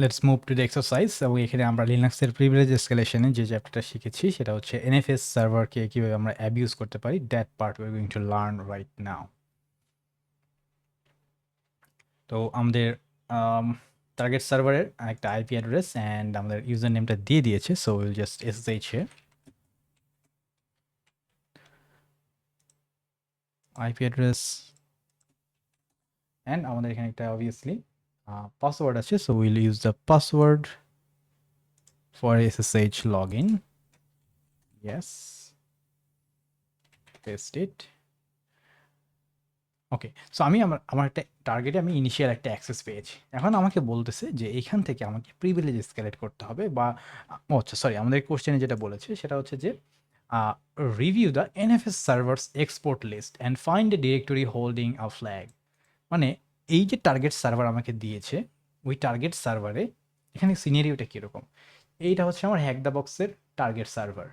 Let's move to the exercise. এবং এখানে আমরা লিনাক্সের প্রিভিলেজ এসকেলেশনে যে চ্যাপ্টারটা শিখেছি সেটা হচ্ছে এনএফএস সার্ভারকে কীভাবে আমরা অ্যাবিউজ করতে পারি, that part we are going to learn right now. তো আমাদের টার্গেট সার্ভারের একটা আইপি অ্যাড্রেস অ্যান্ড আমাদের ইউজার নেমটা দিয়ে দিয়েছে, so will just SSH here IP address and আমাদের এখানে একটা অবভিয়াসলি পাসওয়ার্ড আছে, so will use the password for SSH log in. Yes, paste it. Okay, so আমি আমার একটা টার্গেটে আমি ইনিশিয়াল একটা অ্যাক্সেস পেয়েছি। এখন আমাকে বলতেছে যে এইখান থেকে আমাকে প্রিভিলেজ এসকেলেট করতে হবে বা আচ্ছা সরি, আমাদের কোশ্চেনে যেটা বলেছে সেটা হচ্ছে যে review the NFS servers export list and find a directory holding a flag. মানে এই যে টার্গেট সার্ভার আমাকে দিয়েছে, ওই টার্গেট সার্ভারে এখানে সিনারিওটা কীরকম, এইটা হচ্ছে আমার হ্যাক দ্য বক্সের টার্গেট সার্ভার,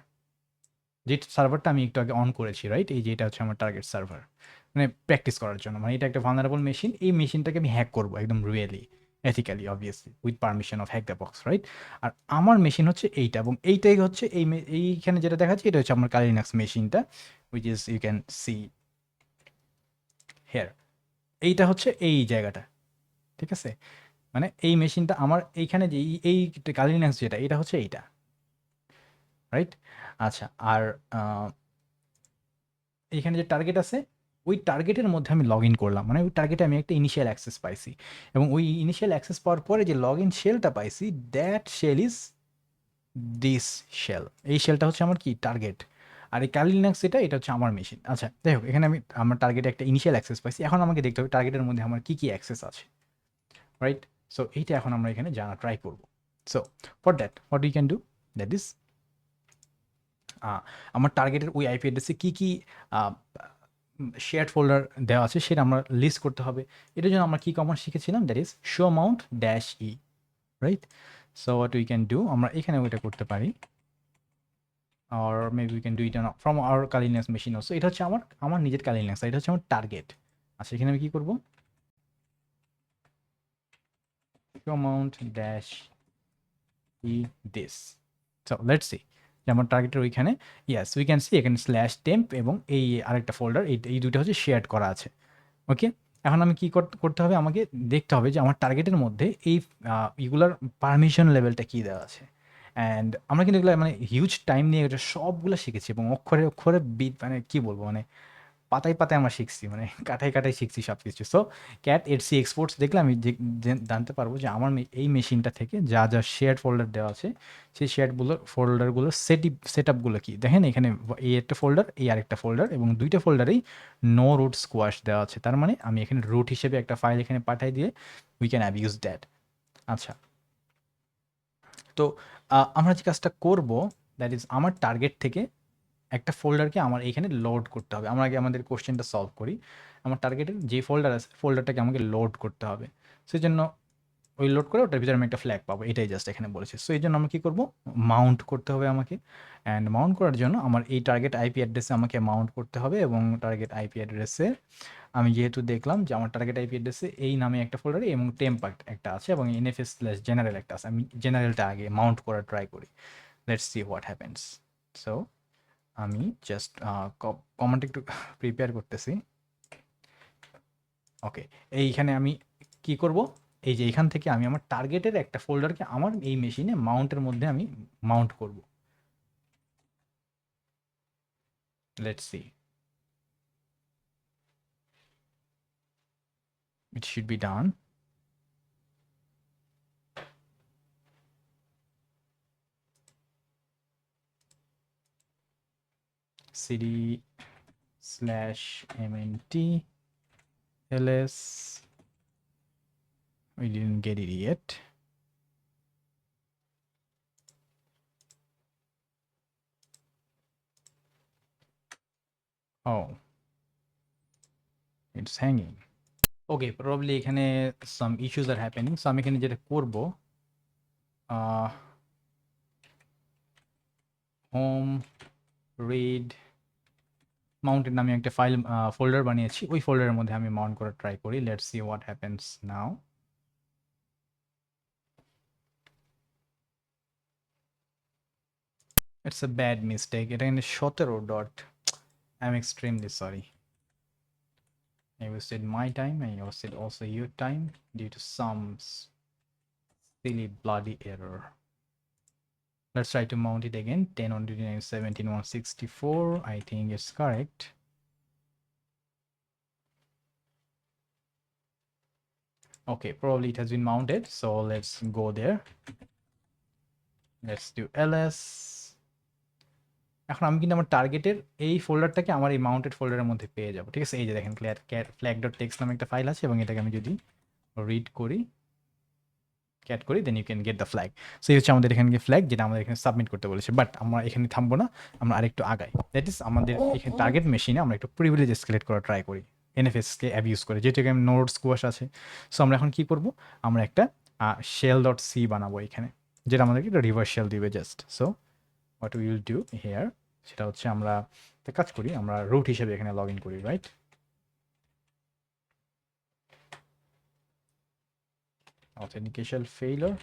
যে সার্ভারটা আমি একটু আগে অন করেছি, রাইট? এই যে এটা হচ্ছে আমার টার্গেট সার্ভার, মানে প্র্যাকটিস করার জন্য। মানে এটা একটা ভালনারেবল মেশিন, এই মেশিনটাকে আমি হ্যাক করবো একদম really ethically obviously with permission of hack the box, right? আর আমার মেশিন হচ্ছে এইটা, এবং এইটাই হচ্ছে এইখানে যেটা দেখাচ্ছে এটা হচ্ছে আমার কালিনাক্স মেশিনটা, which is you can see here. এইটা হচ্ছে এই জায়গাটা, ঠিক আছে? মানে এই মেশিনটা আমার এইখানে যে এই কালিনাক্স যেটা, এটা হচ্ছে এইটা, রাইট? আচ্ছা, আর এখানে যে টার্গেট আছে, ওই টার্গেটের মধ্যে আমি লগ ইন করলাম, মানে ওই টার্গেটে আমি একটা ইনিশিয়াল অ্যাক্সেস পাইছি, এবং ওই ইনিশিয়াল অ্যাক্সেস পাওয়ার পরে যে লগ ইন শেলটা পাইছি, that shell is this shell. এই শেলটা হচ্ছে আমার কি টার্গেট, আর এই কালিনাক্স এটা হচ্ছে আমার মেশিন। আচ্ছা যাই হোক, এখানে আমি আমার টার্গেটে একটা ইনিশিয়াল অ্যাক্সেস পাইছি, এখন আমাকে দেখতে হবে টার্গেটের মধ্যে আমার কী কী অ্যাক্সেস আছে, রাইট? সো এইটা এখন আমরা এখানে জানা ট্রাই করব। So for that what you can do, that is আমার টার্গেটের ওই আইপি অ্যাড্রেসে কী কী শেয়ার্ড ফোল্ডার দেওয়া আছে সেটা আমরা লিস্ট করতে হবে। এটার জন্য আমরা কী কমান্ড শিখেছিলাম, that is show mount dash e, right? So what we can do, আমরা এখানে ওইটা করতে পারি, আর maybe we can do it from our Kali Linux machine also. এটা হচ্ছে আমার নিজের কালিনাক্স, এটা হচ্ছে আমার টার্গেট। আচ্ছা, এখানে আমি কী করবো, show mount dash E this. So let's see যে আমার টার্গেটের ওইখানে, ইয়াস উই ক্যান সি এখানে স্ল্যাশ টেম্প এবং এই আরেকটা ফোল্ডার, এই দুটো হচ্ছে শেয়ার করা আছে। ওকে, এখন আমি কি করতে হবে, আমাকে দেখতে হবে যে আমার টার্গেটের মধ্যে এই এগুলার পারমিশন লেভেলটা কী দেওয়া আছে। অ্যান্ড আমরা কিন্তু এগুলো মানে হিউজ টাইম নিয়ে এটা সবগুলো শিখেছি, এবং অক্ষরে অক্ষরে মানে কী বলবো, মানে পাতায় পাতায় আমরা শিখছি, মানে কাটায় কাটায় শিখছি সব কিছু। সো ক্যাট এডসি এক্সপোর্টস দেখলে আমি জানতে পারবো যে আমার এই মেশিনটা থেকে যা যা শেয়ার ফোল্ডার দেওয়া আছে, সেই ফোল্ডারগুলোর সেট আপগুলো কী দেখেন, এখানে এই একটা ফোল্ডার, এই আরেকটা ফোল্ডার, এবং দুইটা ফোল্ডারেই নো রুট স্কোয়াশ দেওয়া আছে। তার মানে আমি এখানে রুট হিসেবে একটা ফাইল এখানে পাঠিয়ে দিয়ে উই ক্যান অ্যাবিউজ দ্যাট। আচ্ছা, তো আমরা যে কাজটা করব, দ্যাট ইজ আমার টার্গেট থেকে একটা ফোল্ডারকে আমার এইখানে লোড করতে হবে। আমরা আগে আমাদের কোশ্চেনটা সলভ করি। আমার টার্গেটের যে ফোল্ডার আছে, ফোল্ডারটাকে আমাকে লোড করতে হবে। সেজন্য ওই লোড করে ওটার ভিতরে আমি একটা ফ্ল্যাগ পাবো, এটাই জাস্ট এখানে বলেছে। সো এই জন্য আমরা কী করবো, মাউন্ট করতে হবে আমাকে। অ্যান্ড মাউন্ট করার জন্য আমার এই টার্গেট আইপি অ্যাড্রেসে আমাকে মাউন্ট করতে হবে, এবং টার্গেট আইপি অ্যাড্রেসে আমি যেহেতু দেখলাম যে আমার টার্গেট আইপি অ্যাড্রেসে এই নামে একটা ফোল্ডারে এবং টেম্প একটা আছে, এবং এনএফএস স্ল্যাশ জেনারেল একটা আছে, আমি জেনারেলটা আগে মাউন্ট করার ট্রাই করি। Let's see what happens. So আমি জাস্ট কমান্ড একটু প্রিপেয়ার করতেছি। ওকে, এইখানে আমি কি করব, এই যে এইখান থেকে আমি আমার টার্গেটের একটা ফোল্ডারকে আমার এই মেশিনে মাউন্টের মধ্যে আমি মাউন্ট করব। Let's see, it should be done. cd / mnt ls, we didn't get it yet. Oh, it's hanging. Okay, probably এখানে some issues are happening. So আমি এখানে যেটা করব, হোম রিড মাউন্টেড নামে একটা ফাইল ফোল্ডার বানিয়েছি, ওই ফোল্ডারের মধ্যে আমি মাউন্ট করার ট্রাই করি। Let's see what happens now. It's a bad mistake, এটা কিন্তু 17 dot. I am extremely sorry. I wasted my time, I wasted also your time due to some silly bloody error. Let's try to mount it again. 10 on 29, 17, 164. I think it's correct. Okay, probably it has been mounted. So let's go there. Let's do ls. এখন আমি কিন্তু আমার টার্গেটের এই ফোল্ডারটাকে আমার এই mounted ফোল্ডারের মধ্যে পেয়ে যাবো, ঠিক আছে? এই যে দেখেন ফ্ল্যাগ ডট টেক্সট নামে একটা ফাইল আছে এবং এটাকে আমি যদি রিড করি, ক্যাট করি, then you can get the flag. So এই হচ্ছে আমাদের এখানে ফ্ল্যাগ, যেটা আমাদের এখানে সাবমিট করতে বলেছে। বাট আমরা এখানে থামবো না, আমরা আরেকটু আগাই। দ্যাট ইজ আমাদের এখানে টার্গেট মেশিনে আমরা একটু প্রিভিলেজ এসকেলেট করা ট্রাই করি এনএফএসকে অ্যাবিউজ করে, যেহেতু এখানে নোড স্কোয়াশ আছে। সো আমরা এখন কী করবো, আমরা একটা শেল ডট সি বানাবো এখানে, যেটা আমাদেরকে একটা রিভার্স শেল দিবে just. So what will do here, সেটা হচ্ছে আমরা একটা কাজ করি, আমরা রুট হিসেবে এখানে লগ ইন করি, right? Authentication failure.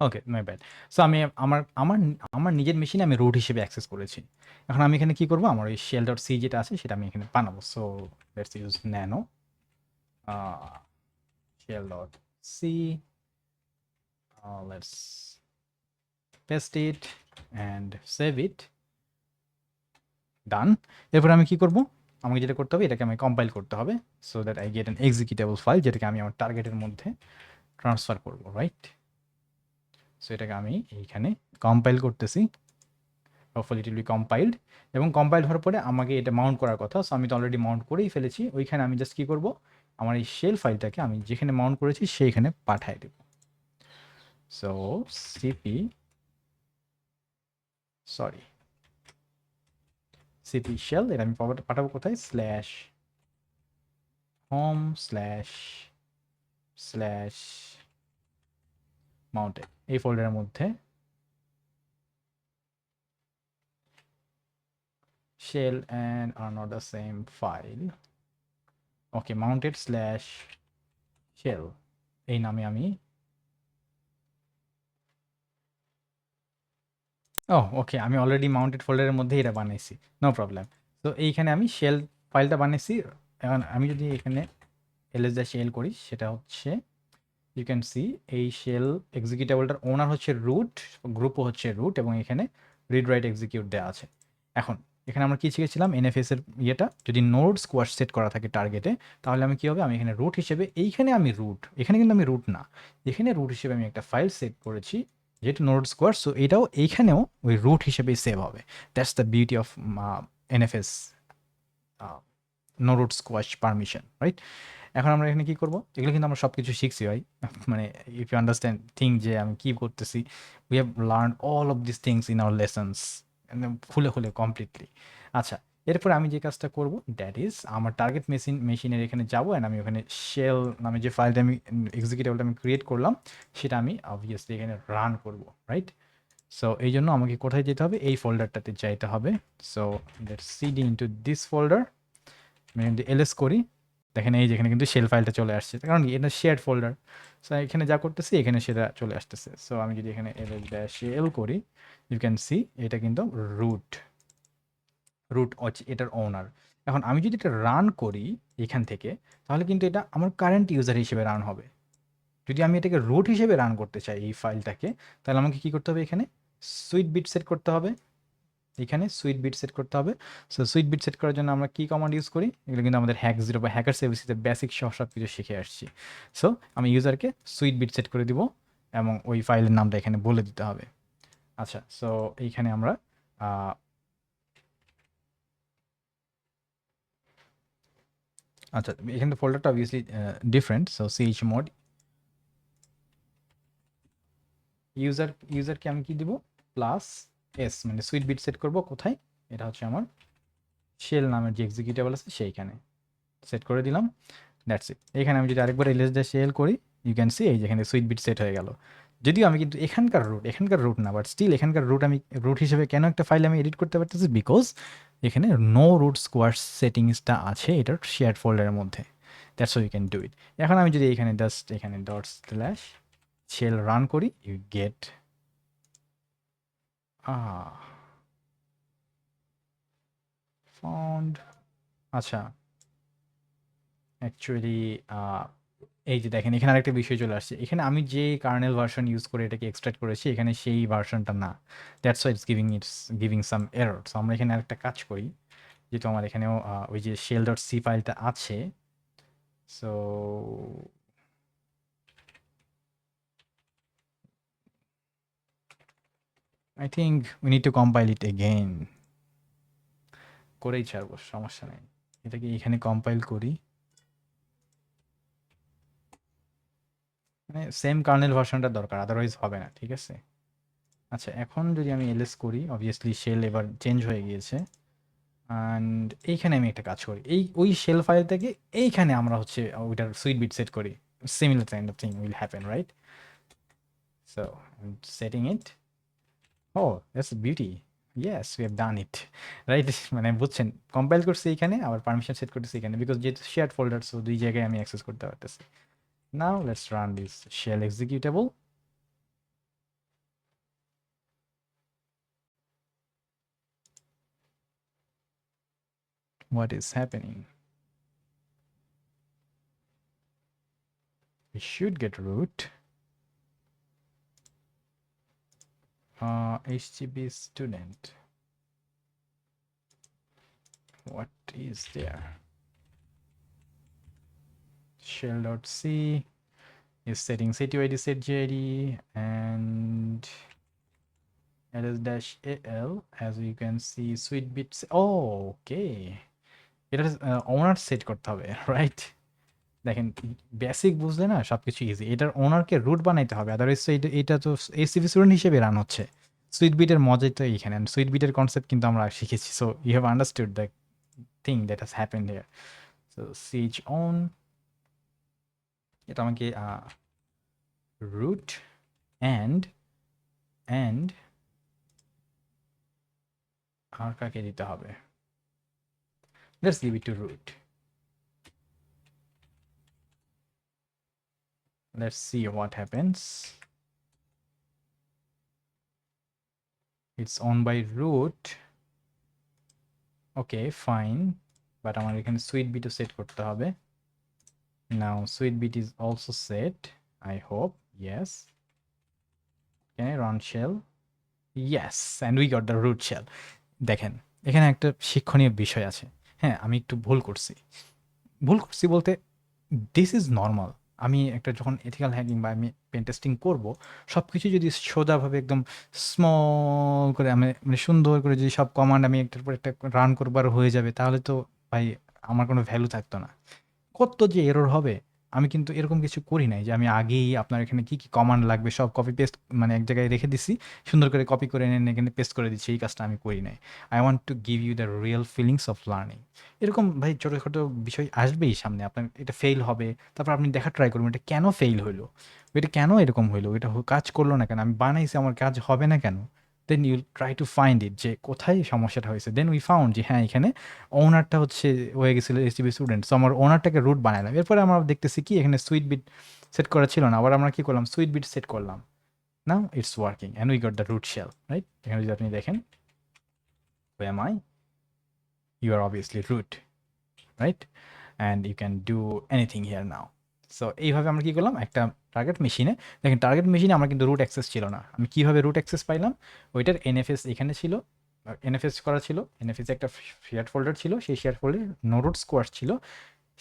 Okay, my bad. So আমি আমার আমার আমার নিজের মেশিনে আমি রুট হিসেবে অ্যাক্সেস করেছি। এখন আমি এখানে কি করব, আমার ওই শেল ডট সি যেটা আছে সেটা আমি এখানে বানাবো। So let's use nano shell dot c, let's paste it and save it, done. এরপর আমি কি করব, আমাকে যেটা করতে হবে, এটাকে আমি কম্পাইল করতে হবে, so that I get an executable file, যেটাকে আমি আমার টার্গেটের মধ্যে ট্রান্সফার করব, রাইট? সো এটাকে আমি এইখানে কম্পাইল করতেছি, hopefully it will be compiled. এবং কম্পাইল হওয়ার পরে আমাকে এটা মাউন্ট করার কথা, সো আমি তো অলরেডি মাউন্ট করেই ফেলেছি। ওইখানে আমি জাস্ট কী করব, আমার এই শেল ফাইলটাকে আমি যেখানে মাউন্ট করেছি সেইখানে পাঠাই দেব। সো সিপি শেল, এটা আমি পাঠাবো কোথায়, স্ল্যাশ হোম স্ল্যাশ মাউন্টেড, এই ফোল্ডারের মধ্যে shell and are not the same file. Okay, mounted slash shell, এই নামে আমি ওকে, আমি অলরেডি মাউন্টেড ফোল্ডারের মধ্যে এটা বানাইছি, নো প্রবলেম। তো এইখানে আমি শেল ফাইলটা বানিয়েছি। এখন আমি যদি এখানে ls-l করি, সেটা হচ্ছে ইউ ক্যান সি এই শেল এক্সিকিউটেবলটার ওনার হচ্ছে রুট, গ্রুপও হচ্ছে রুট, এবং এখানে রিড রাইট এক্সিকিউট দেওয়া আছে। এখন এখানে আমরা কি শিখেছিলাম, এনএফএস এর ইয়েটা যদি নোড স্কোয়াশ সেট করা থাকে টার্গেটে, তাহলে আমি কী হবে, আমি এখানে রুট হিসেবে, এইখানে আমি রুট, এখানে কিন্তু আমি রুট না, এখানে রুট হিসেবে আমি একটা ফাইল সেট করেছি যেহেতু নোড স্কোয়ার, সো এটাও এইখানেও ওই রুট হিসেবেই সেভ হবে। That's the beauty of NFS no root squash permission, right? এখন আমরা এখানে কী করবো, এগুলো কিন্তু আমরা সব কিছু শিখছি ভাই, মানে ইফ ইউ আন্ডারস্ট্যান্ড থিং যে আমি কী করতেছি, we have learn all of this things in our lessons খুলে কমপ্লিটলি। আচ্ছা, এরপর আমি যে কাজটা করব, দ্যাট ইজ আমার টার্গেট মেশিনের এখানে যাবো, অ্যান্ড আমি ওখানে শেল নামে যে ফাইলটা আমি এক্সিকিউটেবলটা আমি ক্রিয়েট করলাম, সেটা আমি অবভিয়াসলি এখানে রান করব, রাইট? সো এই জন্য আমাকে কোথায় যেতে হবে, এই ফোল্ডারটাতে যাইতে হবে। So let's CD into this folder, আমি যদি এলএস করি, দেখেন এই যেখানে কিন্তু শেল ফাইলটা চলে আসছে, কারণ এটা শেয়ার্ড ফোল্ডার। সো এখানে যা করতেছি এখানে সেটা চলে আসতেছে। সো আমি যদি এখানে ls-l করি, ইউ ক্যান সি এটা কিন্তু রুট হচ্ছে এটার ওনার। এখন আমি যদি এটা রান করি এখান থেকে, তাহলে কিন্তু এটা আমার কারেন্ট ইউজার হিসেবে রান হবে। যদি আমি এটাকে রুট হিসেবে রান করতে চাই এই ফাইলটাকে, তাহলে আমাকে কী করতে হবে, এখানে সুইট বিট সেট করতে হবে, এখানে সুইট বিট সেট করতে হবে। সো সুইট বিট সেট করার জন্য আমরা কি কমান্ড ইউজ করি, এগুলো কিন্তু আমাদের হ্যাক0 বা হ্যাকার সার্ভিসের বেসিক সব কিছু শিখে আসছি। সো আমি ইউজারকে সুইট বিট সেট করে দিব এবং ওই ফাইলের নামটা এখানে বলে দিতে হবে। আচ্ছা, সো এইখানে আমরা আচ্ছা, এখানে তো ফোল্ডারটা অবভিয়াসলি ডিফারেন্ট। সো chmod ইউজারকে আমি কি দিব, +s, মানে সুইট বিট সেট করব কোথায়, এটা হচ্ছে আমার শেল নামের যে এক্সিকিউটেবল আছে সেইখানে সেট করে দিলাম। That's it. এখানে আমি যদি আরেকবার ls-l করি, ইউ ক্যান সি এই যেখানে সুইট বিট সেট হয়ে গেল। যদিও আমি কিন্তু এখানকার রুট না, বাট স্টিল এখানকার রুট আমি রুট হিসেবে কেন একটা ফাইল আমি এডিট করতে পারতেছি, বিকজ এখানে নো রুট স্কোয়াশ সেটিংসটা আছে এটার শেয়ার্ড ফোল্ডারের মধ্যে। That's how you can do it. এখন আমি যদি এখানে জাস্ট এখানে ডট স্ল্যাশ শেল রান করি, ইউ গেট ফাউন্ড। আচ্ছা, অ্যাকচুয়ালি এই যে দেখেন এখানে আরেকটা বিষয় চলে আসছে। এখানে আমি যে কার্নেল ভার্সন ইউজ করে এটাকে এক্সট্রাক্ট করেছি, এখানে সেই ভার্সনটা না। That's why it's giving some error. So আমরা এখানে আরেকটা কাজ করি, যেহেতু আমার এখানেও ওই যে শেল ডট সি ফাইলটা আছে। So I think we need to compile it again. করেই ছাড়বো, সমস্যা নেই। এটাকে এখানে কম্পাইল করি, মানে সেম কার্নেল ভার্সনটা দরকার, আদারওয়াইজ হবে না, ঠিক আছে? আচ্ছা, এখন যদি আমি এলএস করি, অবভিয়াসলি শেল এবার চেঞ্জ হয়ে গিয়েছে। অ্যান্ড এইখানে আমি একটা কাজ করি, ওই শেল ফাইল থেকে এইখানে আমরা হচ্ছে ওইটার সুইট বিট সেট করি। Similar kind of thing will happen, right? So setting it, oh that's beauty, yes we have done it, right? মানে বুঝছেন, কম্পাইল করছি এইখানে, আবার পারমিশন সেট করতেছি এখানে, বিকজ যেহেতু শেয়ার ফোল্ডার, সো দুই জায়গায় আমি অ্যাক্সেস করতে পারতেছি। Now let's run this shell executable. What is happening? We should get root. HTTP student. What is there? Shell.c is setting setUID setJID and ls-al, as you can see sweet bits. Oh, okay. এটা ওনার set করতে হবে, right? দেখেন, basic বুঝলে না সবকিছু easy. এটার ওনারকে root বানাইতে হবে, আদারওয়াইজ তো এটা তো এসিভি স্টুডেন্ট হিসেবে রান হচ্ছে। সুইট বিটের মজাই তো এইখানে, সুইট বিটের কনসেপ্ট কিন্তু আমরা শিখেছি। So you have understood the thing that has happened here. So সিচ অন, এটা আমাকে রুট অ্যান্ড আর কাকে দিতে হবে? Let's give it to root. Let's see what happens. It's owned by root. Okay, fine. But আমার এখানে sweet bit সেট করতে হবে। Now sweet bit is also set, I hope. Yes. Can I run shell? Yes, and we got the root shell. দেখেন, এখানে একটা শিক্ষণীয় বিষয় আছে। হ্যাঁ, আমি একটু ভুল করছি বলতে, দিস ইজ নর্মাল। আমি একটা যখন এথিক্যাল হ্যাকিং বা আমি পেন টেস্টিং করবো, সব কিছু যদি সোজাভাবে একদম স্মল করে আমি মানে সুন্দর করে যদি সব কমান্ড আমি একটার পর একটা রান করবার হয়ে যাবে, তাহলে তো ভাই আমার কোনো ভ্যালু থাকতো না। কত যে এরর হবে। আমি কিন্তু এরকম কিছু করি নাই যে আমি আগেই আপনার এখানে কি কি কমান্ড লাগবে সব কপি পেস্ট মানে এক জায়গায় রেখে দিছি, সুন্দর করে কপি করে এনে এখানে পেস্ট করে দিচ্ছি। এই কাজটা আমি করি নাই। I want to give you the real feelings of learning. এরকম ভাই ছোটোখাটো বিষয় আসবেই সামনে, আপনার এটা ফেল হবে, তারপর আপনি দেখা ট্রাই করবেন এটা কেন ফেল হইলো, এটা কেন এরকম হইলো, এটা কাজ করলো না কেন, আমি বানাইছি আমার কাজ হবে না কেন। দেন ইউল ট্রাই টু ফাইন্ড ইট যে কোথায় সমস্যাটা হয়েছে। দেন উই ফাউন্ড যে হ্যাঁ, এখানে ওনারটা হচ্ছে হয়ে গেছিলো এসটিবি স্টুডেন্ট। সো আমার ওনারটাকে রুট বানালাম। এরপরে আমরা দেখতেছি কি এখানে সুইট বিট সেট করা ছিল না, আবার আমরা কি করলাম, সুইট বিট সেট করলাম। Now it's working and we got the root shell, right? এখানে যদি আপনি দেখেন, where am I? You are obviously root, right? And you can do anything here now. So এইভাবে আমরা কি করলাম, একটা টার্গেট মেশিনে, দেখেন টার্গেট মেশিনে আমার কিন্তু রুট অ্যাক্সেস ছিল না। আমি কিভাবে রুট অ্যাক্সেস পাইলাম, ওইটার এনএফএস এখানে ছিল, এনএফএস করা ছিল, এনএফএস একটা শেয়ার ফোল্ডার ছিল, সেই শেয়ার ফোল্ডারে নো রুট স্কোয়ার ছিল।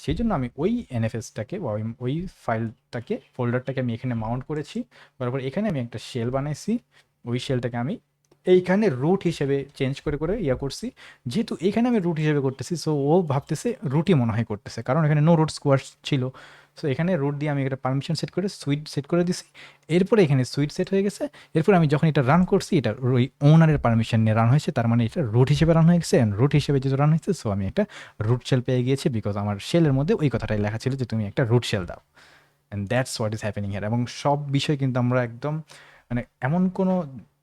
সেই জন্য আমি ওই এনএফএসটাকে বা ওই ফাইলটাকে ফোল্ডারটাকে আমি এখানে মাউন্ট করেছি। তারপর এখানে আমি একটা শেল বানাইছি, ওই শেলটাকে আমি এইখানে রুট হিসেবে চেঞ্জ করে করে ইয়া করছি। যেহেতু এখানে আমি রুট হিসেবে করতেছি, সো ও ভাবতেছে রুটই মনে হয় করতেছে, কারণ এখানে নো রুট স্কোয়ার ছিল। সো এখানে রুট দিয়ে আমি একটা পারমিশন সেট করে সুইট সেট করে দিছি। এরপরে এখানে সুইট সেট হয়ে গেছে। এরপর আমি যখন এটা রান করছি, এটা ওই ওনারের পারমিশন নিয়ে রান হয়েছে, তার মানে এটা রুট হিসেবে রান হয়ে গেছে। রুট হিসেবে যেহেতু রান হয়েছে, সো আমি একটা রুট শেল পেয়ে গিয়েছি, বিকজ আমার শেলের মধ্যে ওই কথাটাই লেখা ছিল যে তুমি একটা রুট শেল দাও। And that's what is happening here. এবং সব বিষয় কিন্তু আমরা একদম মানে এমন কোনো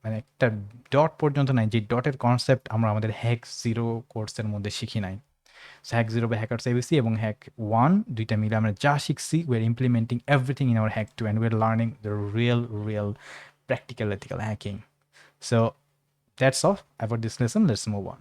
মানে একটা ডট পর্যন্ত নাই যে ডটের কনসেপ্ট আমরা আমাদের হ্যাক জিরো কোর্সের মধ্যে শিখি নাই। সো হ্যাক 0 বা হ্যাকার্স এবিসি এবং হ্যাক 1 দুইটা মিলে আমরা যা শিখছি we are implementing everything in our hack 2 and we are learning the real practical ethical hacking. So that's all about this lesson. Let's move on.